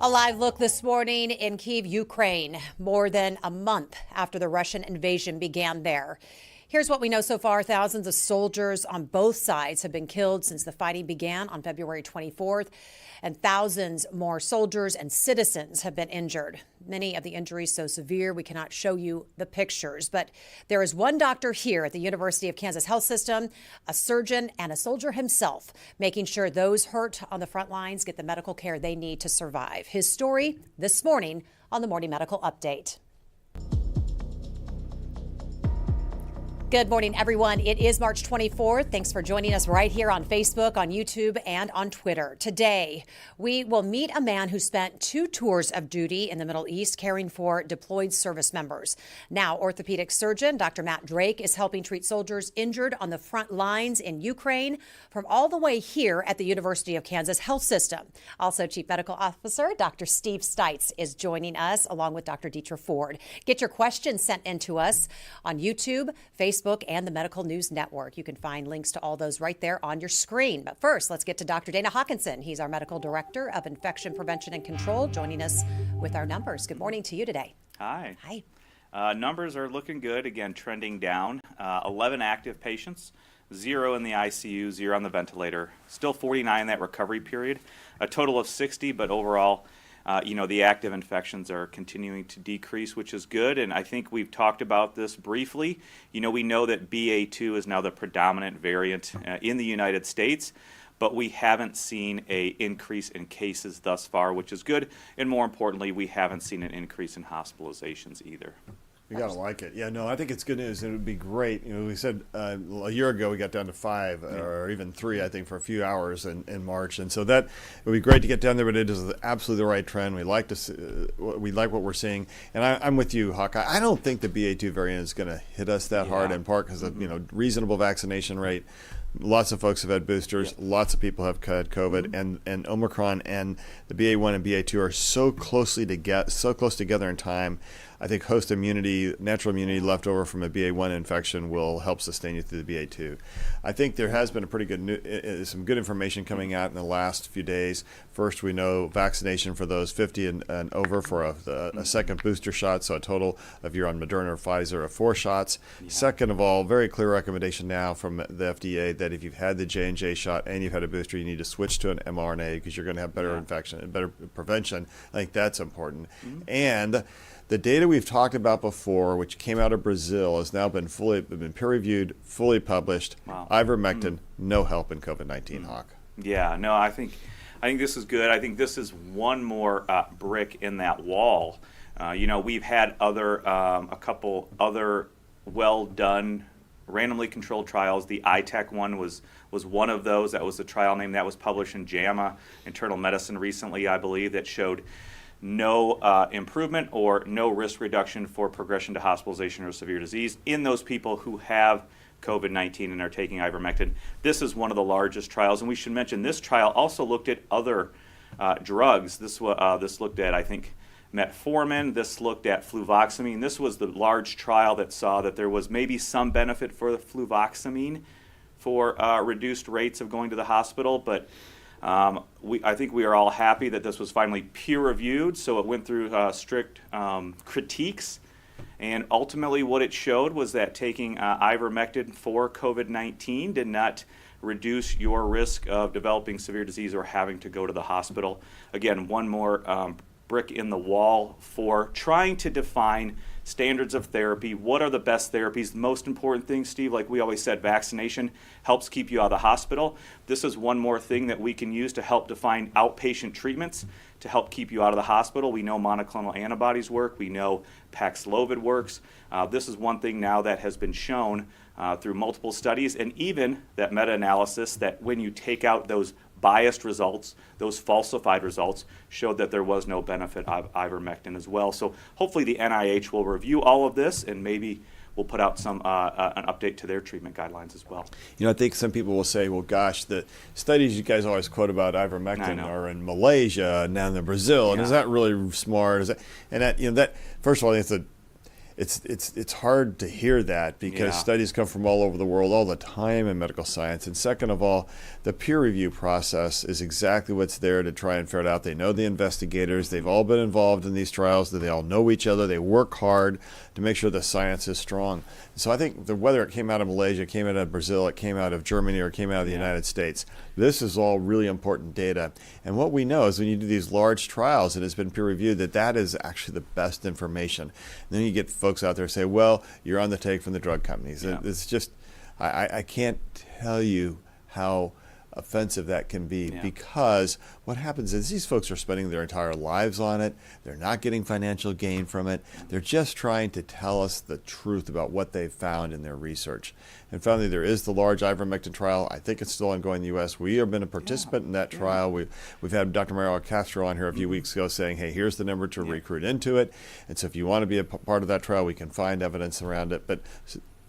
A live look this morning in Kyiv, Ukraine, more than a month after the Russian invasion began there. Here's what we know so far. Thousands of soldiers on both sides have been killed since the fighting began on February 24th, and thousands more soldiers and citizens have been injured. Many of the injuries so severe we cannot show you the pictures, but there is one doctor here at the University of Kansas Health System, a surgeon and a soldier himself, making sure those hurt on the front lines get the medical care they need to survive. His story this morning on the Morning Medical Update. Good morning, everyone. It is March 24th. Thanks for joining us right here on Facebook, on YouTube, and on Twitter. Today, we will meet a man who spent 2 tours of duty in the Middle East caring for deployed service members. Now, orthopedic surgeon Dr. Matt Drake is helping treat soldiers injured on the front lines in Ukraine from all the way here at the University of Kansas Health System. Also, Chief Medical Officer Dr. Steve Stites is joining us, along with Dr. Deetra Ford. Get your questions sent in to us on YouTube, Facebook, and the Medical News Network. You can find links to all those right there on your screen. But first, let's get to Dr. Dana Hawkinson. He's our Medical Director of Infection Prevention and Control, joining us with our numbers. Good morning to you today. Hi. Hi. Numbers are looking good, again, trending down. 11 active patients, 0 in the ICU, 0 on the ventilator. Still 49 in that recovery period. A total of 60, but overall, the active infections are continuing to decrease, which is good. And I think we've talked about this briefly. We know that BA2 is now the predominant variant in the United States, but we haven't seen an increase in cases thus far, which is good. And more importantly, we haven't seen an increase in hospitalizations either. You gotta like it. Yeah, no, I think it's good news. It would be great. We said a year ago we got down to 5 or even 3, I think, for a few hours in March, and so that it would be great to get down there. But it is absolutely the right trend. We like we like what we're seeing, and I'm with you, Hawkeye. I don't think the BA2 variant is going to hit us that hard, in part because of reasonable vaccination rate. Lots of folks have had boosters. Yep. Lots of people have had COVID, and Omicron and the BA1 and BA2 are so close together in time. I think host immunity, natural immunity left over from a BA1 infection will help sustain you through the BA2. I think there has been a pretty good, some good information coming out in the last few days. First, we know vaccination for those 50 and over for a second booster shot, so a total of you're on Moderna or Pfizer of 4 shots. Yeah. Second of all, very clear recommendation now from the FDA that if you've had the J&J shot and you've had a booster, you need to switch to an mRNA because you're going to have better infection and better prevention. I think that's important. And the data we've talked about before, which came out of Brazil, has now been peer-reviewed, fully published. Wow. Ivermectin, no help in COVID-19, Hawk. Yeah, no, I think this is good. I think this is one more brick in that wall. We've had a couple other well-done, randomly controlled trials. The ITEC one was one of those. That was the trial name that was published in JAMA Internal Medicine recently, I believe, that showed no improvement or no risk reduction for progression to hospitalization or severe disease in those people who have COVID-19 and are taking ivermectin. This is one of the largest trials, and we should mention this trial also looked at other drugs. This looked at, I think, metformin. This looked at fluvoxamine. This was the large trial that saw that there was maybe some benefit for the fluvoxamine for reduced rates of going to the hospital, but I think we are all happy that this was finally peer-reviewed, so it went through strict critiques, and ultimately what it showed was that taking ivermectin for COVID-19 did not reduce your risk of developing severe disease or having to go to the hospital. Again, one more brick in the wall for trying to define standards of therapy. What are the best therapies? The most important thing, Steve, like we always said, vaccination helps keep you out of the hospital. This is one more thing that we can use to help define outpatient treatments to help keep you out of the hospital. We know monoclonal antibodies work. We know Paxlovid works. This is one thing now that has been shown through multiple studies, and even that meta-analysis that when you take out those biased results, those falsified results, showed that there was no benefit of ivermectin as well. So hopefully the NIH will review all of this and maybe we'll put out an update to their treatment guidelines as well. I think some people will say, well, gosh, the studies you guys always quote about ivermectin are in Malaysia and now in Brazil, and is that really smart? That first of all, it's hard to hear that because studies come from all over the world all the time in medical science. And second of all, the peer review process is exactly what's there to try and ferret out. They know the investigators. They've all been involved in these trials. They all know each other. They work hard to make sure the science is strong. So I think whether it came out of Malaysia, it came out of Brazil, it came out of Germany, or it came out of the United States, this is all really important data. And what we know is when you do these large trials and it's been peer reviewed, that is actually the best information. And then you get folks out there say, well, you're on the take from the drug companies. It's just, I can't tell you how offensive that can be, because what happens is these folks are spending their entire lives on it. They're not getting financial gain from it. They're just trying to tell us the truth about what they've found in their research. And finally, there is the large ivermectin trial. I think it's still ongoing in the U.S. We have been a participant in that trial. We've had Dr. Mario Castro on here a few weeks ago saying, hey, here's the number to recruit into it. And so if you want to be a part of that trial, we can find evidence around it. But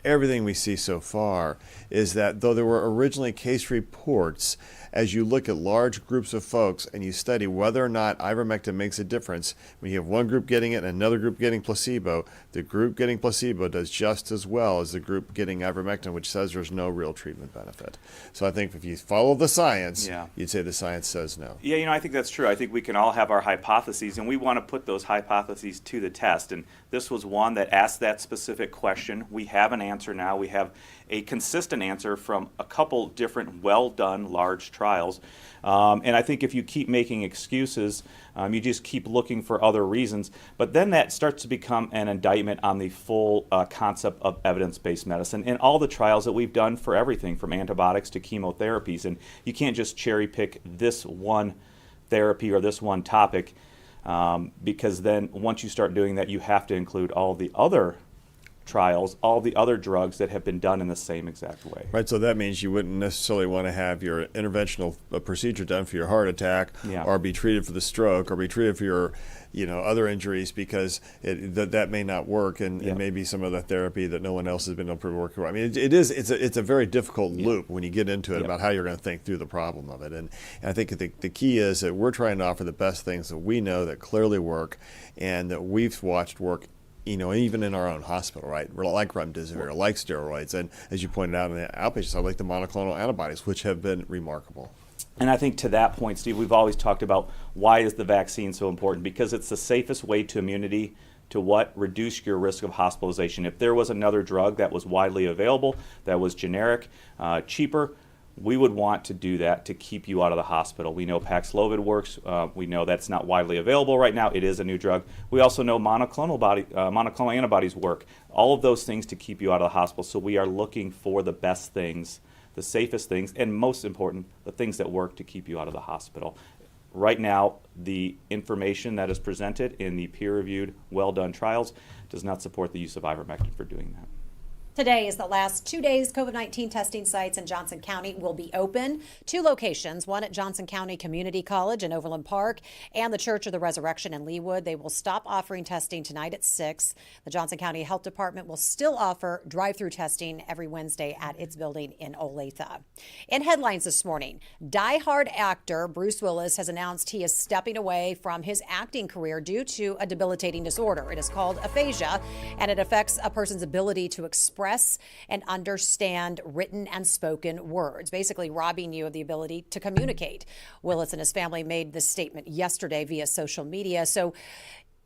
everything we see so far is that though there were originally case reports, as you look at large groups of folks and you study whether or not ivermectin makes a difference, when you have one group getting it and another group getting placebo, the group getting placebo does just as well as the group getting ivermectin, which says there's no real treatment benefit. So I think if you follow the science, you'd say the science says no. Yeah, I think that's true. I think we can all have our hypotheses, and we want to put those hypotheses to the test. And this was one that asked that specific question. We have an answer now. We have a consistent answer from a couple different well-done large trials. And I think if you keep making excuses, you just keep looking for other reasons. But then that starts to become an indictment on the full concept of evidence-based medicine and all the trials that we've done for everything from antibiotics to chemotherapies. And you can't just cherry pick this one therapy or this one topic, because then once you start doing that, you have to include all the other trials, all the other drugs that have been done in the same exact way. Right, so that means you wouldn't necessarily want to have your interventional procedure done for your heart attack, or be treated for the stroke, or be treated for your other injuries, because that may not work, and it may be some of the therapy that no one else has been able to work with. I mean, it's a very difficult loop when you get into it about how you're going to think through the problem of it. And I think the key is that we're trying to offer the best things that we know that clearly work and that we've watched work even in our own hospital, right? We're like remdesivir, like steroids, and as you pointed out in the outpatient side, like the monoclonal antibodies, which have been remarkable. And I think to that point, Steve, we've always talked about why is the vaccine so important? Because it's the safest way to immunity to reduce your risk of hospitalization. If there was another drug that was widely available, that was generic, cheaper, we would want to do that to keep you out of the hospital. We know Paxlovid works. We know that's not widely available right now. It is a new drug. We also know monoclonal antibodies work. All of those things to keep you out of the hospital. So we are looking for the best things, the safest things, and most important, the things that work to keep you out of the hospital. Right now, the information that is presented in the peer-reviewed, well-done trials does not support the use of ivermectin for doing that. Today is the last 2 days COVID-19 testing sites in Johnson County will be open. 2 locations, one at Johnson County Community College in Overland Park and the Church of the Resurrection in Leawood. They will stop offering testing tonight at 6. The Johnson County Health Department will still offer drive-through testing every Wednesday at its building in Olathe. In headlines this morning, die-hard actor Bruce Willis has announced he is stepping away from his acting career due to a debilitating disorder. It is called aphasia, and it affects a person's ability to express and understand written and spoken words, basically robbing you of the ability to communicate. Willis and his family made this statement yesterday via social media. So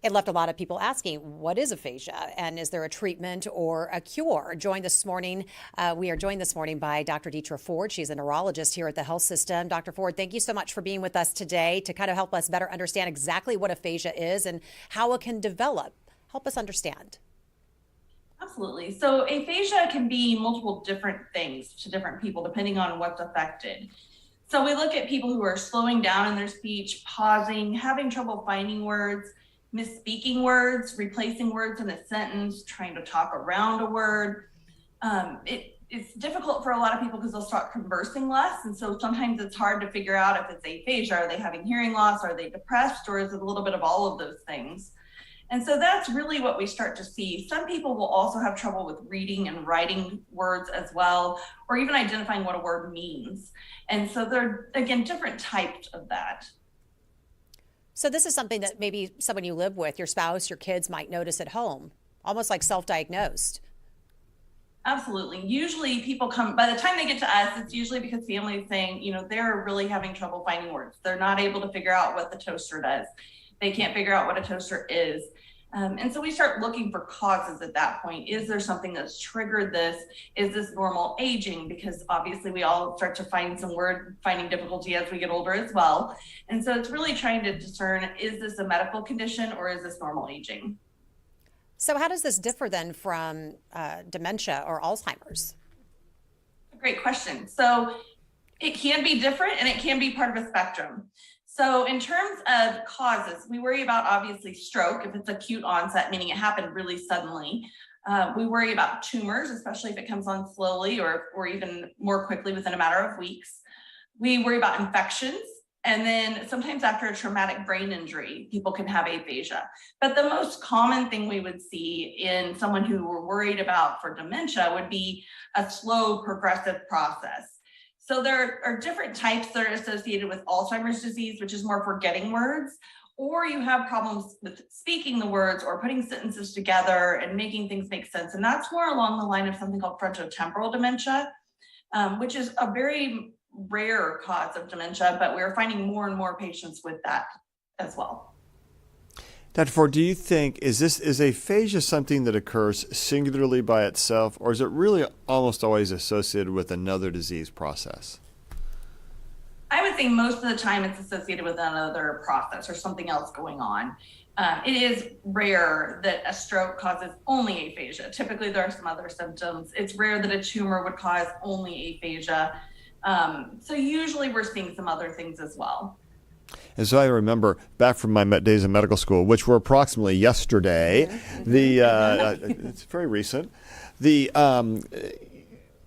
it left a lot of people asking, what is aphasia? And is there a treatment or a cure? We are joined this morning by Dr. Deetra Ford. She's a neurologist here at the health system. Dr. Ford, thank you so much for being with us today to kind of help us better understand exactly what aphasia is and how it can develop. Help us understand. Absolutely. So aphasia can be multiple different things to different people depending on what's affected. So we look at people who are slowing down in their speech, pausing, having trouble finding words, misspeaking words, replacing words in a sentence, trying to talk around a word. It's difficult for a lot of people because they'll start conversing less. And so sometimes it's hard to figure out if it's aphasia. Are they having hearing loss? Are they depressed? Or is it a little bit of all of those things? And so that's really what we start to see. Some people will also have trouble with reading and writing words as well, or even identifying what a word means. And so there are, again, different types of that. So this is something that maybe someone you live with, your spouse, your kids might notice at home. almost like self-diagnosed. Absolutely. Usually people come, by the time they get to us, it's usually because families saying, they're really having trouble finding words. They're not able to figure out what the toaster does. They can't figure out what a toaster is. And so we start looking for causes at that point. Is there something that's triggered this? Is this normal aging? Because obviously we all start to find some word finding difficulty as we get older as well. And so it's really trying to discern, is this a medical condition or is this normal aging? So how does this differ then from dementia or Alzheimer's? Great question. So it can be different and it can be part of a spectrum. So in terms of causes, we worry about obviously stroke if it's acute onset, meaning it happened really suddenly. We worry about tumors, especially if it comes on slowly or even more quickly within a matter of weeks. We worry about infections. And then sometimes after a traumatic brain injury, people can have aphasia. But the most common thing we would see in someone who we're worried about for dementia would be a slow progressive process. So there are different types that are associated with Alzheimer's disease, which is more forgetting words, or you have problems with speaking the words or putting sentences together and making things make sense. And that's more along the line of something called frontotemporal dementia, which is a very rare cause of dementia, but we're finding more and more patients with that as well. Dr. Ford, do you think, is aphasia something that occurs singularly by itself, or is it really almost always associated with another disease process? I would say most of the time it's associated with another process or something else going on. It is rare that a stroke causes only aphasia. Typically there are some other symptoms. It's rare that a tumor would cause only aphasia. So usually we're seeing some other things as well. And so I remember back from my days in medical school, which were approximately yesterday, it's very recent, the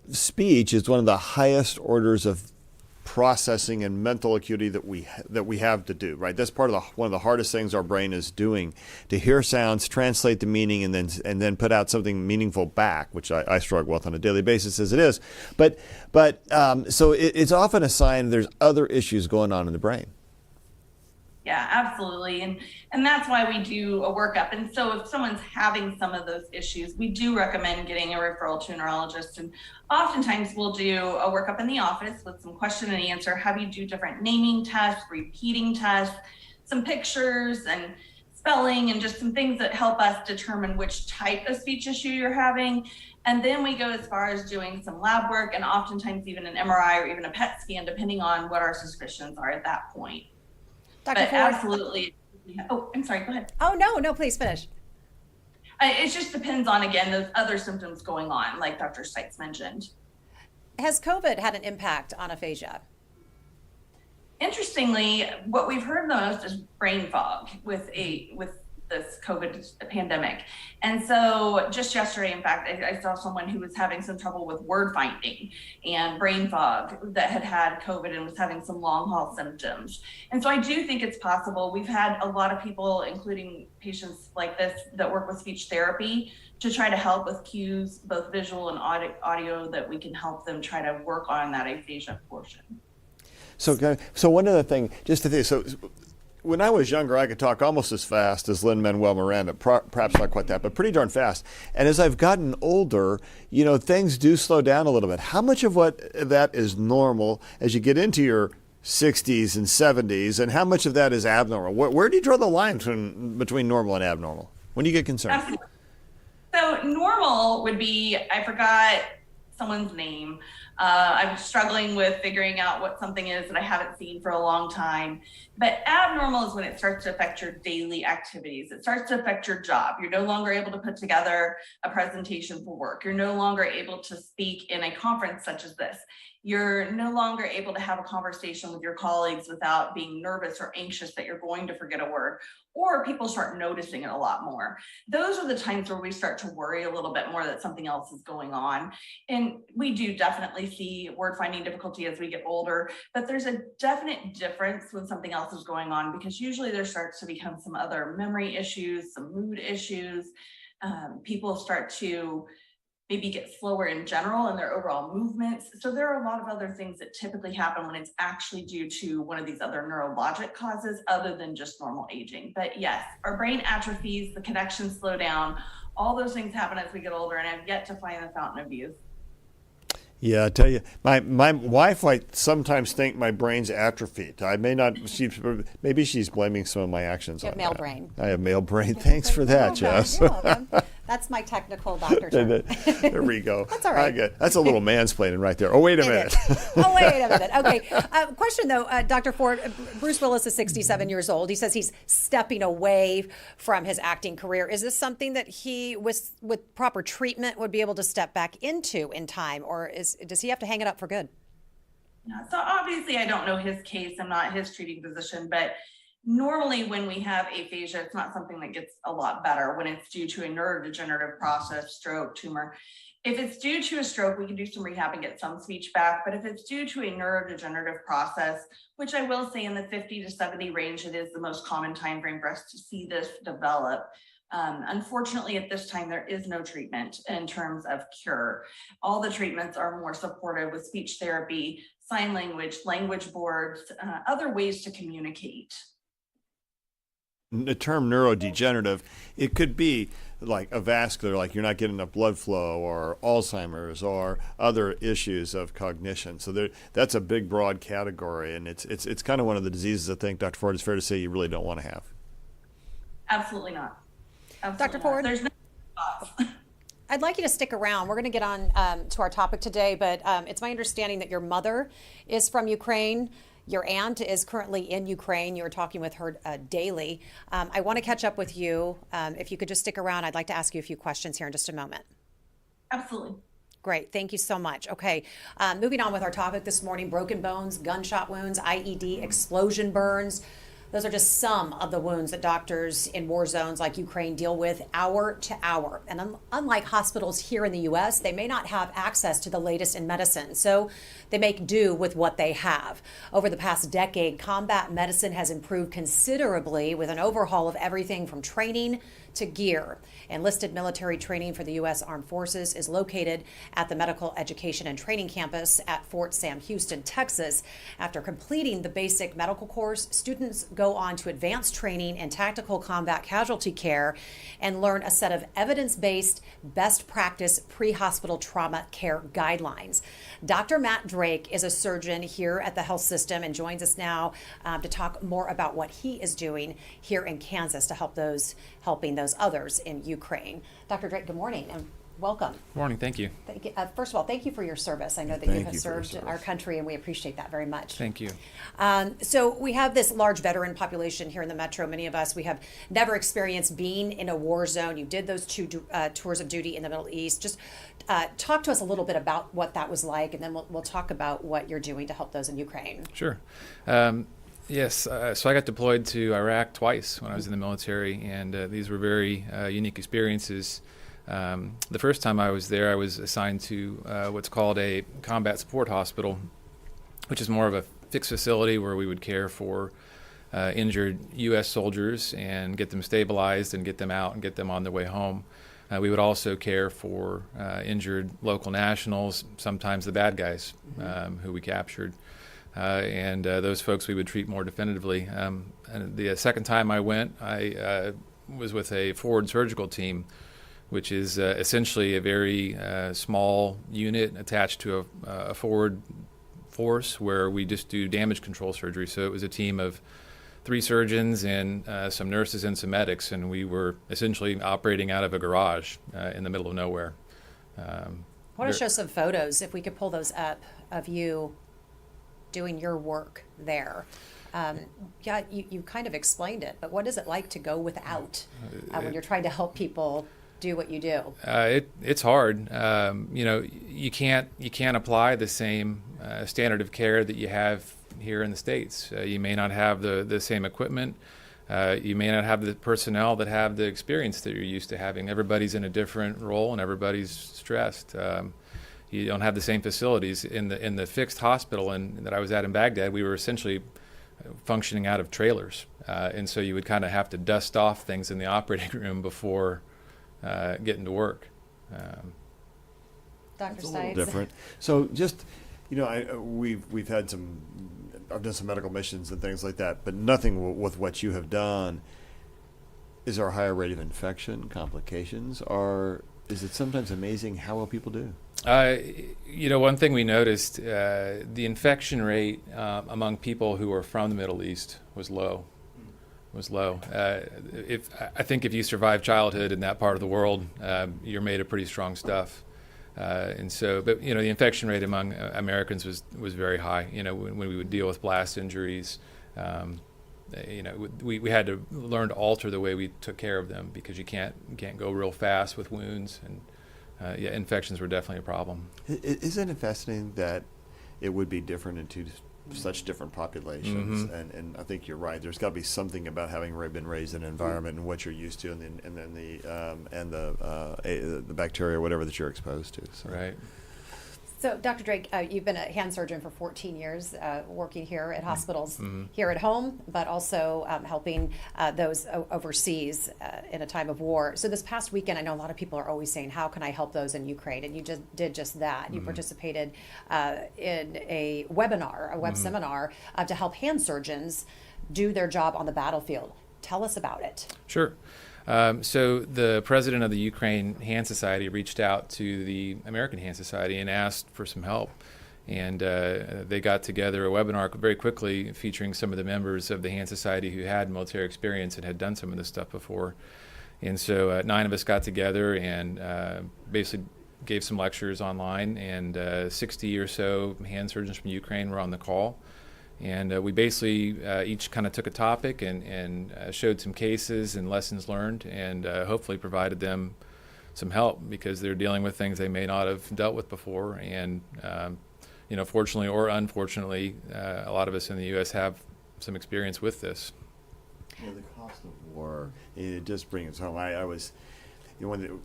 speech is one of the highest orders of processing and mental acuity that we have to do, right? That's part of one of the hardest things our brain is doing, to hear sounds, translate the meaning, and then put out something meaningful back, which I struggle with on a daily basis as it is. But so it's often a sign there's other issues going on in the brain. Yeah, absolutely. And that's why we do a workup. And so if someone's having some of those issues, we do recommend getting a referral to a neurologist. And oftentimes we'll do a workup in the office with some question and answer, have you do different naming tests, repeating tests, some pictures and spelling, and just some things that help us determine which type of speech issue you're having. And then we go as far as doing some lab work and oftentimes even an MRI or even a PET scan, depending on what our suspicions are at that point. Dr. But Ford? Absolutely. Oh, I'm sorry, go ahead. Oh, no, please finish. It just depends on, again, those other symptoms going on, like Dr. Stites mentioned. Has COVID had an impact on aphasia? Interestingly, what we've heard the most is brain fog with this COVID pandemic. And so just yesterday, in fact, I saw someone who was having some trouble with word finding and brain fog that had COVID and was having some long haul symptoms. And so I do think it's possible. We've had a lot of people, including patients like this, that work with speech therapy to try to help with cues, both visual and audio, that we can help them try to work on that aphasia portion. So one other thing, just to think, so when I was younger, I could talk almost as fast as Lin-Manuel Miranda, perhaps not quite that, but pretty darn fast. And as I've gotten older, things do slow down a little bit. How much of what that is normal as you get into your 60s and 70s, and how much of that is abnormal? Where do you draw the line between normal and abnormal? When do you get concerned? Absolutely. So normal would be, I forgot someone's name. I'm struggling with figuring out what something is that I haven't seen for a long time. But abnormal is when it starts to affect your daily activities. It starts to affect your job. You're no longer able to put together a presentation for work. You're no longer able to speak in a conference such as this. You're no longer able to have a conversation with your colleagues without being nervous or anxious that you're going to forget a word, or people start noticing it a lot more. Those are the times where we start to worry a little bit more that something else is going on. And we do definitely see word finding difficulty as we get older, but there's a definite difference when something else is going on, because usually there starts to become some other memory issues, some mood issues. People start to maybe get slower in general in their overall movements. So there are a lot of other things that typically happen when it's actually due to one of these other neurologic causes other than just normal aging. But yes, our brain atrophies, the connections slow down. All those things happen as we get older, and I've yet to find the fountain of youth. Yeah, I tell you, my wife might sometimes think my brain's atrophied. I may not. Maybe she's blaming some of my actions You have on male that. brain. I have male brain. Thanks for that, Jess. You're welcome. That's my technical doctor term. There we go. That's all right. I get, that's a little mansplaining right there. Oh, wait a minute. Oh, wait a minute. Okay. Question, though, Dr. Ford. Bruce Willis is 67 years old. He says he's stepping away from his acting career. Is this something that he, with proper treatment, would be able to step back into in time? Or does he have to hang it up for good? Yeah, so obviously I don't know his case. I'm not his treating physician, but normally when we have aphasia, it's not something that gets a lot better when it's due to a neurodegenerative process, stroke, tumor. If it's due to a stroke, we can do some rehab and get some speech back. But if it's due to a neurodegenerative process, which I will say in the 50 to 70 range, it is the most common time frame for us to see this develop. Unfortunately, at this time, there is no treatment in terms of cure. All the treatments are more supportive with speech therapy, sign language, language boards, other ways to communicate. The term neurodegenerative, it could be like a vascular, like you're not getting enough blood flow, or Alzheimer's, or other issues of cognition. So that's a big, broad category, and it's kind of one of the diseases I think, Dr. Ford, it's fair to say you really don't want to have. Absolutely not. Absolutely Dr. Ford? not. There's no thoughts. I'd like you to stick around. We're going to get on to our topic today, but it's my understanding that your mother is from Ukraine. Your aunt is currently in Ukraine. You were talking with her daily. I want to catch up with you. If you could just stick around, I'd like to ask you a few questions here in just a moment. Absolutely. Great. Thank you so much. Okay. Moving on with our topic this morning, broken bones, gunshot wounds, IED, explosion burns. Those are just some of the wounds that doctors in war zones like Ukraine deal with hour to hour. And unlike hospitals here in the U.S., they may not have access to the latest in medicine. So they make do with what they have. Over the past decade, combat medicine has improved considerably with an overhaul of everything from training to gear. Enlisted military training for the U.S. Armed Forces is located at the Medical Education and Training Campus at Fort Sam Houston, Texas. After completing the basic medical course, students go on to advanced training in tactical combat casualty care and learn a set of evidence-based best practice pre-hospital trauma care guidelines. Dr. Matt Drake is a surgeon here at the health system and joins us now to talk more about what he is doing here in Kansas to helping those others in Ukraine. Dr. Drake, good morning and welcome. Good morning. Thank you. Thank you. First of all, thank you for your service. I know that you have served our country, and we appreciate that very much. Thank you. So we have this large veteran population here in the metro. Many of us, we have never experienced being in a war zone. You did those two tours of duty in the Middle East. Just talk to us a little bit about what that was like, and then we'll talk about what you're doing to help those in Ukraine. Sure. Yes, so I got deployed to Iraq twice when I was in the military, and these were very unique experiences. The first time I was there, I was assigned to what's called a combat support hospital, which is more of a fixed facility where we would care for injured U.S. soldiers and get them stabilized and get them out and get them on their way home. We would also care for injured local nationals, sometimes the bad guys who we captured. And those folks we would treat more definitively. And the second time I went, I was with a forward surgical team, which is essentially a very small unit attached to a forward force where we just do damage control surgery. So it was a team of 3 surgeons and some nurses and some medics, and we were essentially operating out of a garage in the middle of nowhere. I want to show some photos, if we could pull those up, of you doing your work there. Yeah, you kind of explained it, but what is it like to go without when you're trying to help people do what you do? It's hard. You can't apply the same standard of care that you have here in the States. You may not have the same equipment. You may not have the personnel that have the experience that you're used to having. Everybody's in a different role and everybody's stressed. You don't have the same facilities. In the fixed hospital that I was at in Baghdad, we were essentially functioning out of trailers. And so you would kind of have to dust off things in the operating room before getting to work. Dr. It's a little Stites? different. So just, we've had I've done some medical missions and things like that, but nothing with what you have done. Is there a higher rate of infection, complications, or is it sometimes amazing how well people do? One thing we noticed, the infection rate among people who were from the Middle East was low. I think if you survive childhood in that part of the world, you're made of pretty strong stuff. But the infection rate among Americans was very high. When we would deal with blast injuries, we had to learn to alter the way we took care of them, because you can't go real fast with wounds, and infections were definitely a problem. Isn't it fascinating that it would be different in two such different populations? Mm-hmm. And I think you're right. There's got to be something about having been raised in an environment and what you're used to, and then the bacteria or whatever that you're exposed to. So. Right. So, Dr. Drake, you've been a hand surgeon for 14 years, working here at hospitals here at home, but also helping those overseas in a time of war. So this past weekend, I know a lot of people are always saying, how can I help those in Ukraine? And you just did just that. You participated in a webinar, a web seminar, to help hand surgeons do their job on the battlefield. Tell us about it. Sure. So the president of the Ukraine Hand Society reached out to the American Hand Society and asked for some help. And they got together a webinar very quickly featuring some of the members of the Hand Society who had military experience and had done some of this stuff before. And so 9 of us got together and basically gave some lectures online, and 60 or so hand surgeons from Ukraine were on the call. And we basically each kind of took a topic and showed some cases and lessons learned, and hopefully provided them some help, because they're dealing with things they may not have dealt with before. And, fortunately or unfortunately, a lot of us in the U.S. have some experience with this. The cost of war, it just brings home. I was, when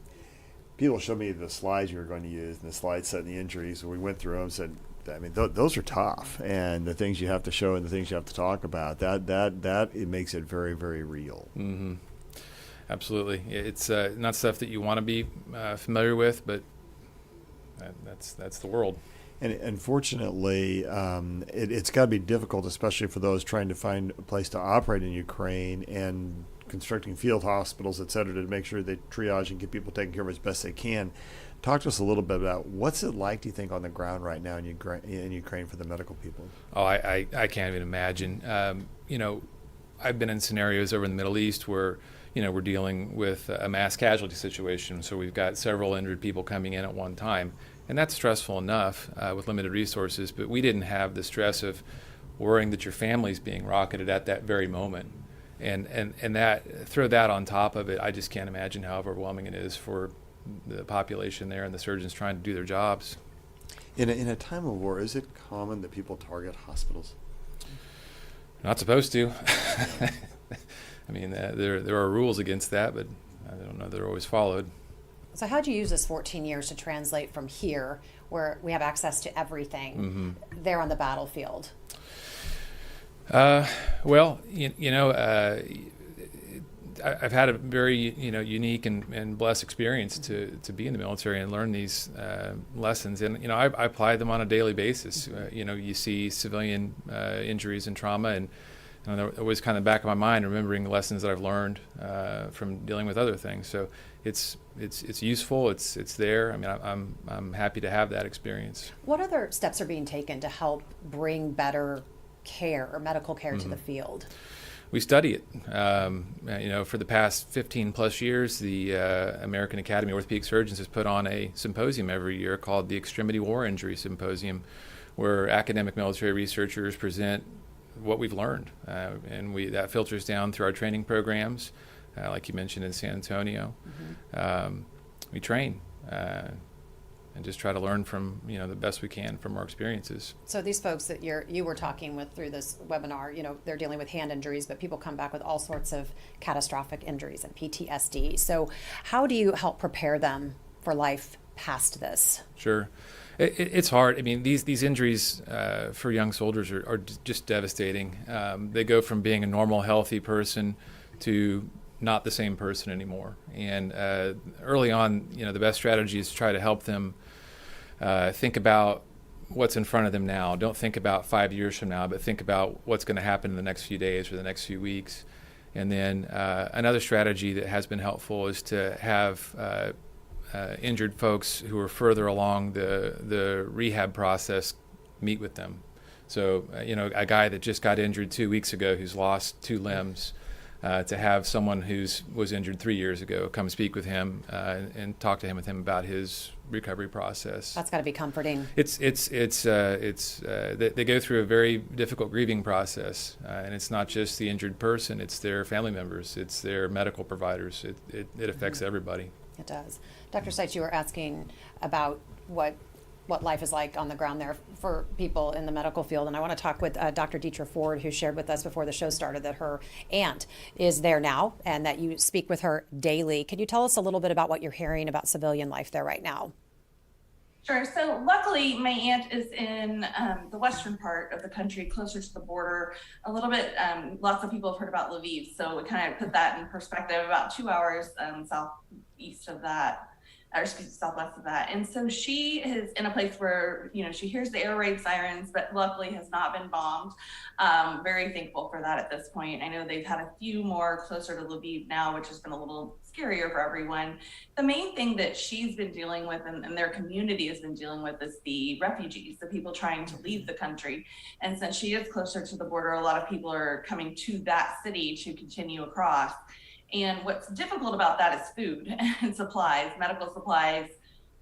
people showed me the slides you were going to use, and the slides set the injuries, we went through them and said, those are tough, and the things you have to show and the things you have to talk about, that it makes it very, very real. Mm-hmm. Absolutely. It's not stuff that you want to be familiar with, but that's the world. And unfortunately, it's got to be difficult, especially for those trying to find a place to operate in Ukraine and constructing field hospitals, et cetera, to make sure they triage and get people taken care of as best they can. Talk to us a little bit about what's it like, do you think, on the ground right now in Ukraine for the medical people? Oh, I can't even imagine. I've been in scenarios over in the Middle East where, we're dealing with a mass casualty situation. So we've got several injured people coming in at one time. And that's stressful enough with limited resources. But we didn't have the stress of worrying that your family's being rocketed at that very moment. And that, throw that on top of it, I just can't imagine how overwhelming it is for the population there and the surgeons trying to do their jobs. In a time of war, is it common that people target hospitals? Not supposed to. I mean, there are rules against that, but I don't know they're always followed. So how'd you use this 14 years to translate from here, where we have access to everything, there on the battlefield? I've had a very unique and blessed experience to be in the military and learn these lessons, and I apply them on a daily basis. You see civilian injuries and trauma, and they're always kind of back of my mind, remembering the lessons that I've learned from dealing with other things. So it's useful. It's there. I mean, I'm happy to have that experience. What other steps are being taken to help bring better care or medical care to the field? We study it. For the past 15 plus years, the American Academy of Orthopedic Surgeons has put on a symposium every year called the Extremity War Injury Symposium, where academic military researchers present what we've learned. And that filters down through our training programs, like you mentioned in San Antonio. We train and just try to learn from the best we can from our experiences. So these folks that you were talking with through this webinar, they're dealing with hand injuries, but people come back with all sorts of catastrophic injuries and PTSD. So how do you help prepare them for life past this? Sure. It's hard. I mean, these injuries for young soldiers are just devastating. They go from being a normal, healthy person to not the same person anymore. And early on, the best strategy is to try to help them think about what's in front of them now. Don't think about 5 years from now, but think about what's going to happen in the next few days or the next few weeks. And then another strategy that has been helpful is to have injured folks who are further along the rehab process meet with them. So, a guy that just got injured 2 weeks ago who's lost 2 limbs, to have someone was injured 3 years ago come speak with him and talk to him about his recovery process. That's got to be comforting. They go through a very difficult grieving process, and it's not just the injured person; it's their family members, it's their medical providers. It affects everybody. It does. Dr. Seitz, you were asking about what life is like on the ground there for people in the medical field. And I want to talk with Dr. Deetra Ford, who shared with us before the show started that her aunt is there now and that you speak with her daily. Can you tell us a little bit about what you're hearing about civilian life there right now? Sure. So luckily, my aunt is in the western part of the country, closer to the border. A little bit, lots of people have heard about Lviv, so we kind of put that in perspective, about 2 hours southeast of that. Or southwest of that. And so she is in a place where, she hears the air raid sirens, but luckily has not been bombed. Very thankful for that at this point. I know they've had a few more closer to Lviv now, which has been a little scarier for everyone. The main thing that she's been dealing with and their community has been dealing with is the refugees, the people trying to leave the country. And since she is closer to the border, a lot of people are coming to that city to continue across. And what's difficult about that is food and supplies, medical supplies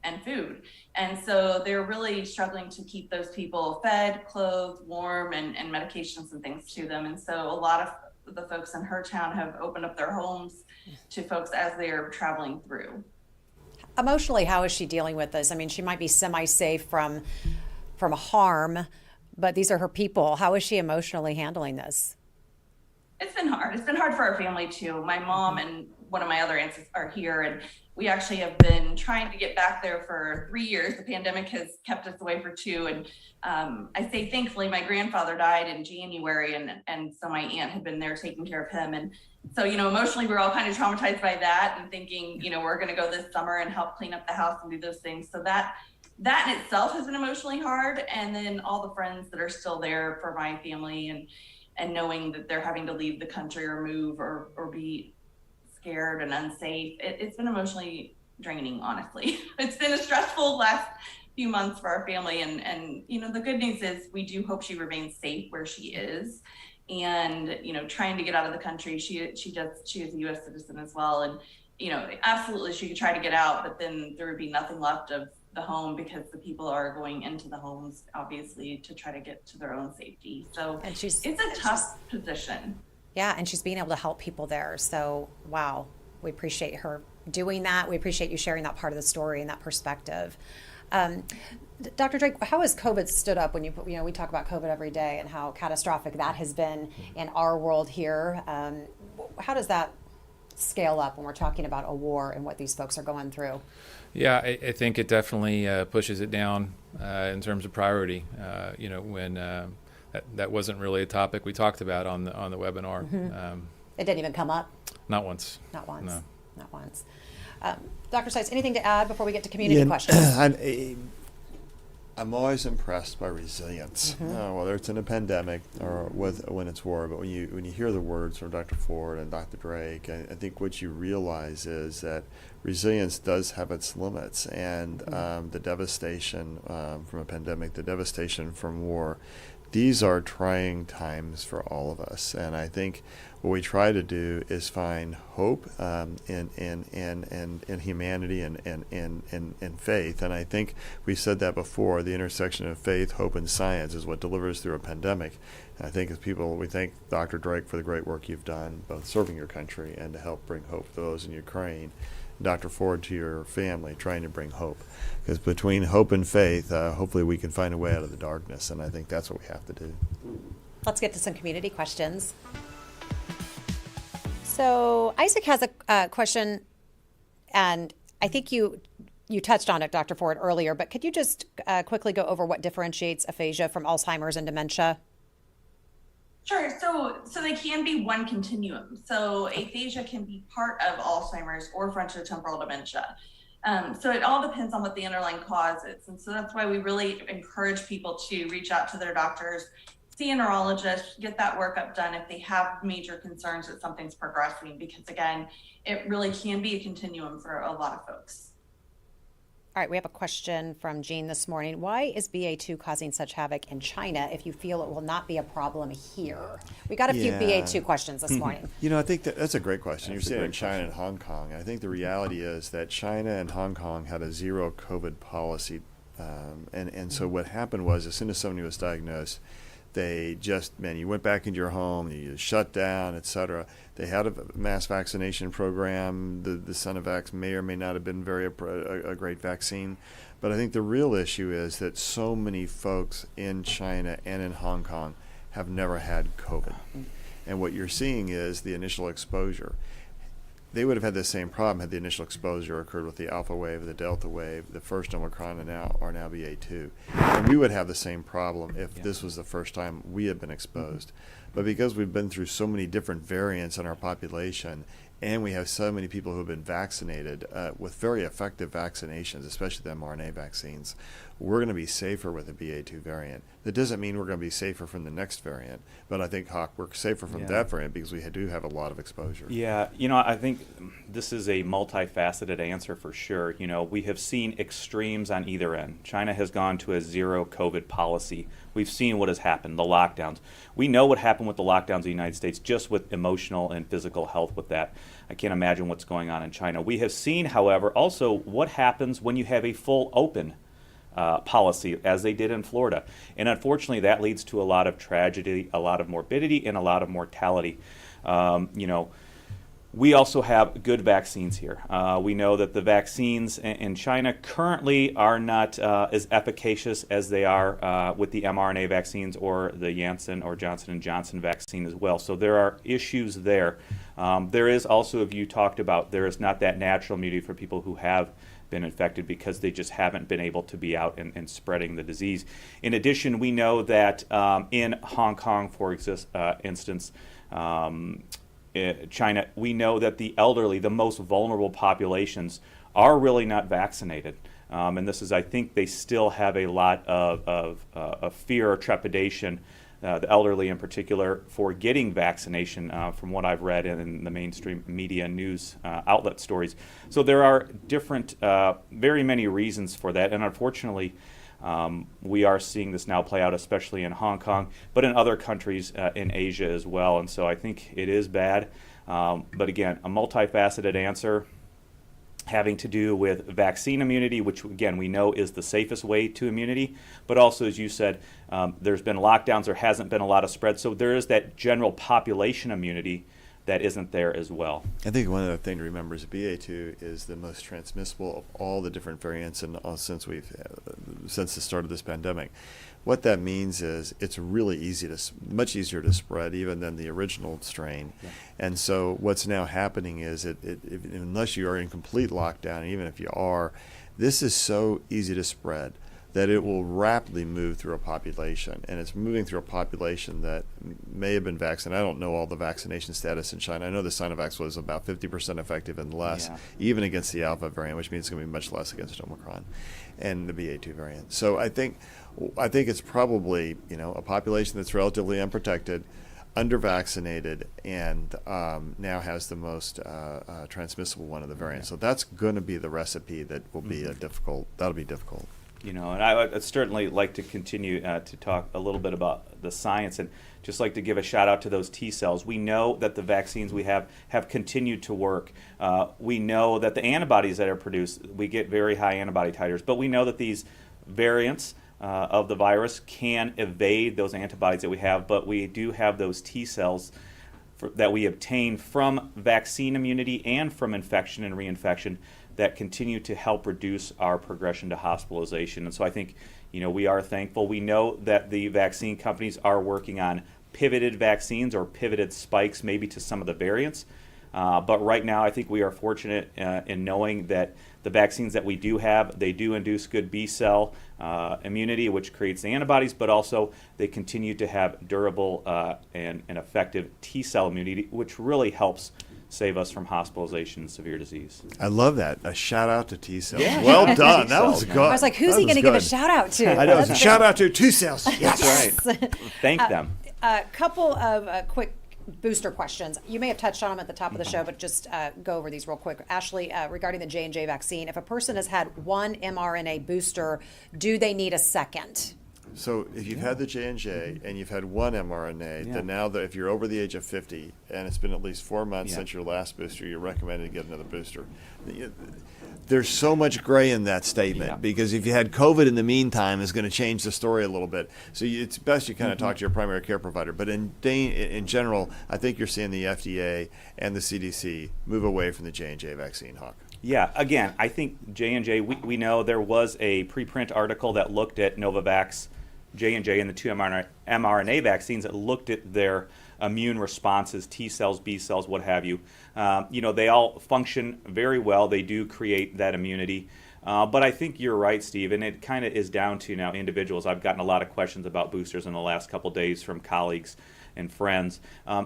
and food. And so they're really struggling to keep those people fed, clothed, warm, and medications and things to them. And so a lot of the folks in her town have opened up their homes to folks as they are traveling through. Emotionally, how is she dealing with this? I mean, she might be semi-safe from harm, but these are her people. How is she emotionally handling this? It's been hard. It's been hard for our family too. My mom and one of my other aunts are here, and we actually have been trying to get back there for 3 years. The pandemic has kept us away for 2. And I say thankfully, my grandfather died in January, and so my aunt had been there taking care of him. And so, emotionally, we're all kind of traumatized by that and thinking, we're going to go this summer and help clean up the house and do those things. So that in itself has been emotionally hard. And then all the friends that are still there for my family and knowing that they're having to leave the country or move or be scared and unsafe, it's been emotionally draining, honestly. It's been a stressful last few months for our family. And the good news is we do hope she remains safe where she is. And, trying to get out of the country, she is a U.S. citizen as well. And, absolutely she could try to get out, but then there would be nothing left of the home because the people are going into the homes, obviously, to try to get to their own safety. So it's a tough position. Yeah, and she's being able to help people there. So, wow, we appreciate her doing that. We appreciate you sharing that part of the story and that perspective. Dr. Drake, how has COVID stood up when we talk about COVID every day and how catastrophic that has been in our world here? How does that scale up when we're talking about a war and what these folks are going through? Yeah, I think it definitely pushes it down in terms of priority. When that wasn't really a topic we talked about on the webinar. Mm-hmm. It didn't even come up. Not once. Not once. No. Not once. Dr. Seitz, anything to add before we get to community questions? I'm always impressed by resilience, whether it's in a pandemic or when it's war. But when you hear the words from Dr. Ford and Dr. Drake, I think what you realize is that resilience does have its limits, and the devastation from a pandemic, the devastation from war, these are trying times for all of us. And I think what we try to do is find hope in humanity and faith. And I think we said that before, the intersection of faith, hope, and science is what delivers through a pandemic. And I think as people, we thank Dr. Drake for the great work you've done, both serving your country and to help bring hope to those in Ukraine. Dr. Ford, to your family, trying to bring hope. Because between hope and faith, hopefully we can find a way out of the darkness, and I think that's what we have to do. Let's get to some community questions. So Isaac has a question, and I think you touched on it, Dr. Ford, earlier, but could you just quickly go over what differentiates aphasia from Alzheimer's and dementia? Sure. So they can be one continuum. So aphasia can be part of Alzheimer's or frontotemporal dementia. So it all depends on what the underlying cause is. And so that's why we really encourage people to reach out to their doctors, see a neurologist, get that workup done if they have major concerns that something's progressing, because again, it really can be a continuum for a lot of folks. All right, we have a question from Jean this morning. Why is BA2 causing such havoc in China if you feel it will not be a problem here? We got a few BA2 questions this morning. I think that's a great question. You're saying in China and Hong Kong. I think the reality is that China and Hong Kong had a zero COVID policy. And so what happened was, as soon as somebody was diagnosed, they just, you went back into your home, you shut down, et cetera. They had a mass vaccination program. The Sinovac may or may not have been a great vaccine. But I think the real issue is that so many folks in China and in Hong Kong have never had COVID. And what you're seeing is the initial exposure. They would have had the same problem had the initial exposure occurred with the alpha wave, the delta wave, the first Omicron, and now BA2. And we would have the same problem if this was the first time we had been exposed. But because we've been through so many different variants in our population, and we have so many people who have been vaccinated with very effective vaccinations, especially the mRNA vaccines, we're going to be safer with the BA2 variant. That doesn't mean we're going to be safer from the next variant, but I think, Hawk, we're safer from that variant because we do have a lot of exposure. Yeah, I think this is a multifaceted answer for sure. We have seen extremes on either end. China has gone to a zero COVID policy. We've seen what has happened, the lockdowns. We know what happened with the lockdowns in the United States, just with emotional and physical health with that. I can't imagine what's going on in China. We have seen, however, also what happens when you have a full open policy, as they did in Florida. And unfortunately, that leads to a lot of tragedy, a lot of morbidity, and a lot of mortality. We also have good vaccines here. We know that the vaccines in China currently are not as efficacious as they are with the mRNA vaccines or the Janssen or Johnson & Johnson vaccine as well. So there are issues there. There is also, if you talked about, there is not that natural immunity for people who have been infected because they just haven't been able to be out and spreading the disease. In addition, we know that in Hong Kong, for instance, China, we know that the elderly, the most vulnerable populations, are really not vaccinated. And this is, I think, they still have a lot of fear or trepidation, the elderly in particular, for getting vaccination, from what I've read in the mainstream media news outlet stories. So there are different, very many reasons for that. And unfortunately, we are seeing this now play out, especially in Hong Kong, but in other countries in Asia as well. And so I think it is bad. But again, a multifaceted answer having to do with vaccine immunity, which again we know is the safest way to immunity, but also, as you said, there's been lockdowns, there hasn't been a lot of spread, so there is that general population immunity that isn't there as well. I think one other thing to remember is BA2 is the most transmissible of all the different variants since the start of this pandemic. What that means is it's really much easier to spread even than the original strain. Yeah. And so what's now happening is unless you are in complete lockdown, and even if you are, this is so easy to spread that it will rapidly move through a population. And it's moving through a population that may have been vaccinated. I don't know all the vaccination status in China. I know the Sinovac was about 50% effective and less, even against the Alpha variant, which means it's going to be much less against Omicron and the BA2 variant. So I think it's probably a population that's relatively unprotected, under-vaccinated, and now has the most transmissible one of the variants. So that's going to be the recipe that will be that'll be difficult. And I would certainly like to continue to talk a little bit about the science, and just like to give a shout out to those T cells. We know that the vaccines we have continued to work. We know that the antibodies that are produced, we get very high antibody titers, but we know that these variants of the virus can evade those antibodies that we have, but we do have those T cells that we obtain from vaccine immunity and from infection and reinfection that continue to help reduce our progression to hospitalization. And so I think, we are thankful. We know that the vaccine companies are working on pivoted vaccines or pivoted spikes maybe to some of the variants. But right now I think we are fortunate in knowing that the vaccines that we do have, they do induce good B cell immunity, which creates the antibodies, but also they continue to have durable and effective T cell immunity, which really helps save us from hospitalization and severe disease. I love that. A shout out to T cells. Yeah. Well Yeah. done. T That was cells, good. man. I was like, who's he going to give a shout out to? I know. It's a shout out to T cells. Yes. That's right. Thank them. A couple of quick booster questions. You may have touched on them at the top of the show, but just go over these real quick. Ashley, regarding the J&J vaccine, if a person has had one mRNA booster, do they need a second? So if you've had the J&J and you've had one mRNA, then now that if you're over the age of 50 and it's been at least 4 months since your last booster, you're recommended to get another booster. There's so much gray in that statement because if you had COVID in the meantime, it's going to change the story a little bit. So it's best you kind of talk to your primary care provider. But in general, I think you're seeing the FDA and the CDC move away from the J&J vaccine, Hawk. Yeah, again, I think J&J, we know there was a preprint article that looked at Novavax, J&J, and the two mRNA vaccines that looked at their immune responses, T cells, B cells, what have you. They all function very well. They do create that immunity. But I think you're right, Steve, and it kind of is down to now individuals. I've gotten a lot of questions about boosters in the last couple of days from colleagues and friends.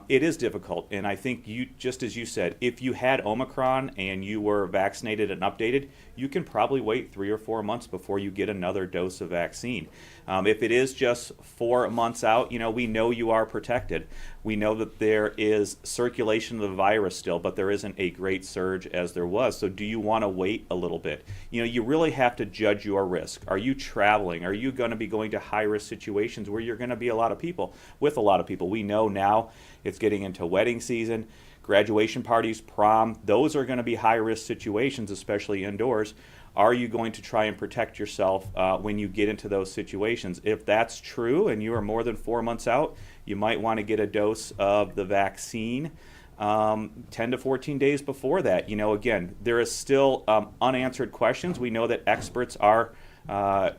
It is difficult, and I think just as you said, if you had Omicron and you were vaccinated and updated, you can probably wait 3 or 4 months before you get another dose of vaccine. If it is just 4 months out, we know you are protected. We know that there is circulation of the virus still, but there isn't a great surge as there was. So do you want to wait a little bit? You really have to judge your risk. Are you traveling? Are you going to be going to high-risk situations where you're going to be with a lot of people? We know now it's getting into wedding season, graduation parties, prom. Those are going to be high-risk situations, especially indoors. Are you going to try and protect yourself when you get into those situations? If that's true and you are more than 4 months out, you might want to get a dose of the vaccine 10 to 14 days before that. Again, there is still unanswered questions. We know that experts are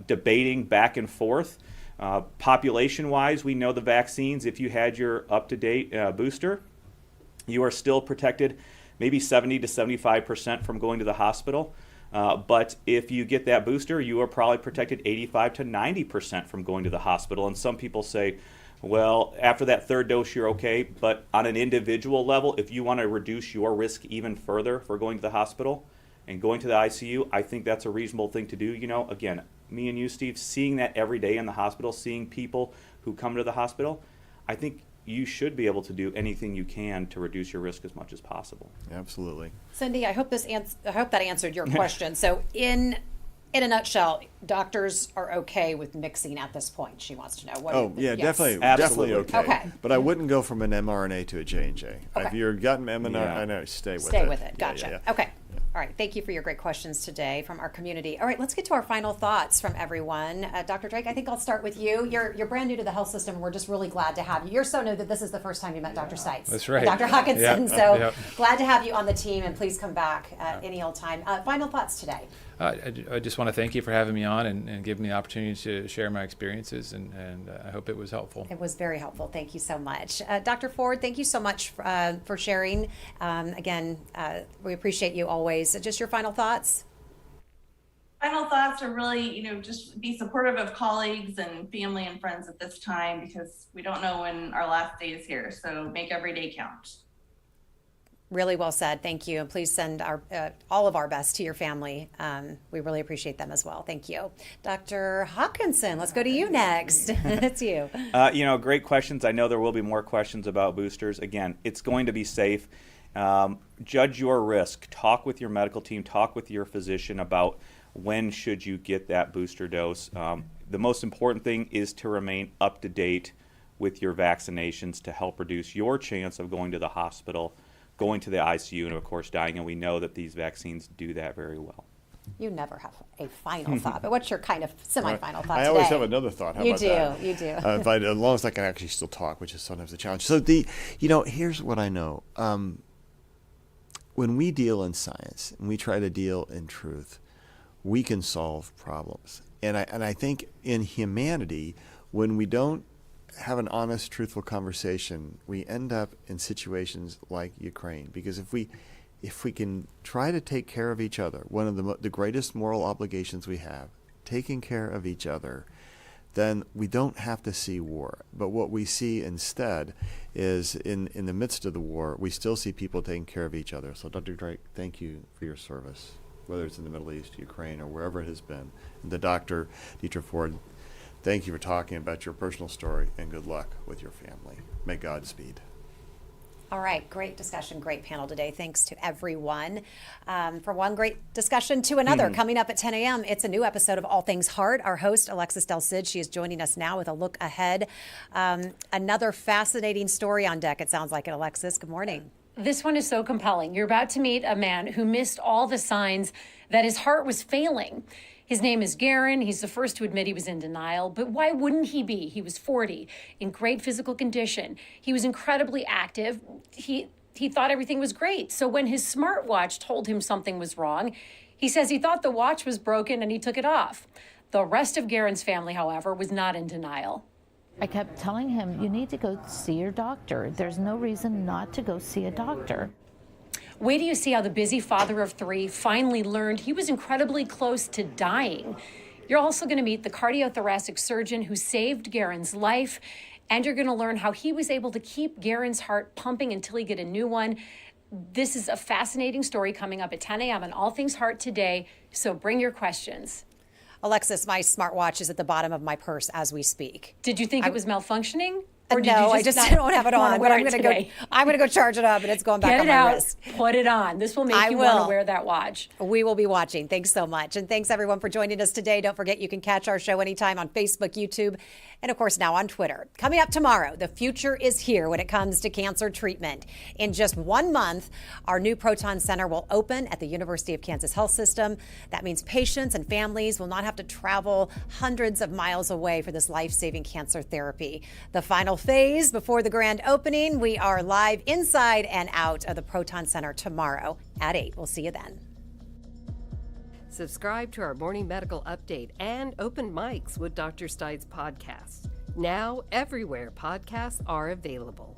debating back and forth. Population-wise, we know the vaccines, if you had your up-to-date booster, you are still protected maybe 70 to 75% from going to the hospital. But if you get that booster, you are probably protected 85 to 90% from going to the hospital. And some people say, well, after that third dose, you're okay. But on an individual level, if you want to reduce your risk even further for going to the hospital and going to the ICU, I think that's a reasonable thing to do. Again, me and you, Steve, seeing that every day in the hospital, seeing people who come to the hospital, I think you should be able to do anything you can to reduce your risk as much as possible. Absolutely. Cindy, I hope that answered your question. So in a nutshell, doctors are okay with mixing at this point. She wants to know what. Oh yeah, yes. definitely okay. Okay. But I wouldn't go from an mRNA to a J&J. Okay. If you're gotten mRNA, stay with it. Stay with it. Yeah, Gotcha. yeah. Okay. All right. Thank you for your great questions today from our community. All right, let's get to our final thoughts from everyone. Dr. Drake, I think I'll start with you. You're brand new to the health system. We're just really glad to have you. You're so new that this is the first time you met Dr. Stites. That's right. Dr. Hawkinson. Yeah. So Yeah. glad to have you on the team, and please come back any old time. Final thoughts today. I just want to thank you for having me on and giving me the opportunity to share my experiences, and I hope it was helpful. It was very helpful. Thank you so much. Dr. Ford, thank you so much for sharing. Again, we appreciate you always. Just your final thoughts? Final thoughts are really, just be supportive of colleagues and family and friends at this time, because we don't know when our last day is here. So make every day count. Really well said. Thank you. And please send all of our best to your family. We really appreciate them as well. Thank you. Dr. Hawkinson, let's go to you next. It's you. Great questions. I know there will be more questions about boosters. Again, it's going to be safe. Judge your risk. Talk with your medical team. Talk with your physician about when should you get that booster dose. The most important thing is to remain up to date with your vaccinations to help reduce your chance of going to the hospital, going to the ICU, and of course dying, and we know that these vaccines do that very well. You never have a final thought, but what's your kind of semi-final thought today? I always have another thought. How you about do, that? You do. As long as I can actually still talk, which is sometimes a challenge. So here's what I know. When we deal in science and we try to deal in truth, we can solve problems. And I think in humanity, when we don't have an honest, truthful conversation, we end up in situations like Ukraine. Because if we can try to take care of each other, one of the greatest moral obligations we have, taking care of each other, then we don't have to see war. But what we see instead is in the midst of the war, we still see people taking care of each other. So Dr. Drake, thank you for your service, whether it's in the Middle East, Ukraine, or wherever it has been. And the Dr. Deetra Ford, thank you for talking about your personal story, and good luck with your family. May Godspeed. All right, great discussion, great panel today. Thanks to everyone. From one great discussion to another. Coming up at 10 a.m., it's a new episode of All Things Heart. Our host, Alexis Del Cid, she is joining us now with a look ahead. Another fascinating story on deck, it sounds like it, Alexis. Good morning. This one is so compelling. You're about to meet a man who missed all the signs that his heart was failing. His name is Garen. He's the first to admit he was in denial. But why wouldn't he be? He was 40, in great physical condition. He was incredibly active. He thought everything was great. So when his smartwatch told him something was wrong, he says he thought the watch was broken and he took it off. The rest of Garen's family, however, was not in denial. I kept telling him, you need to go see your doctor. There's no reason not to go see a doctor. Wait till you see how the busy father of 3 finally learned he was incredibly close to dying. You're also going to meet the cardiothoracic surgeon who saved Garen's life, and you're going to learn how he was able to keep Garen's heart pumping until he get a new one. This is a fascinating story coming up at 10 a.m. on All Things Heart today, so bring your questions. Alexis, my smartwatch is at the bottom of my purse as we speak. Did you think it was malfunctioning? Or did No, you I just not don't have it on. wanna But wear I'm it going to today? go. I'm going to go charge it up, and it's going back Get on it my out, wrist. put it on. This will make I you want will. to wear that watch. We will be watching. Thanks so much. And thanks everyone for joining us today. Don't forget you can catch our show anytime on Facebook, YouTube, and of course now on Twitter. Coming up tomorrow, the future is here when it comes to cancer treatment. In just 1 month, our new Proton Center will open at the University of Kansas Health System. That means patients and families will not have to travel hundreds of miles away for this life-saving cancer therapy. The final phase before the grand opening, we are live inside and out of the Proton Center tomorrow at 8. We'll see you then. Subscribe to our morning medical update and open mics with Dr. Stein's podcast. Now, everywhere podcasts are available.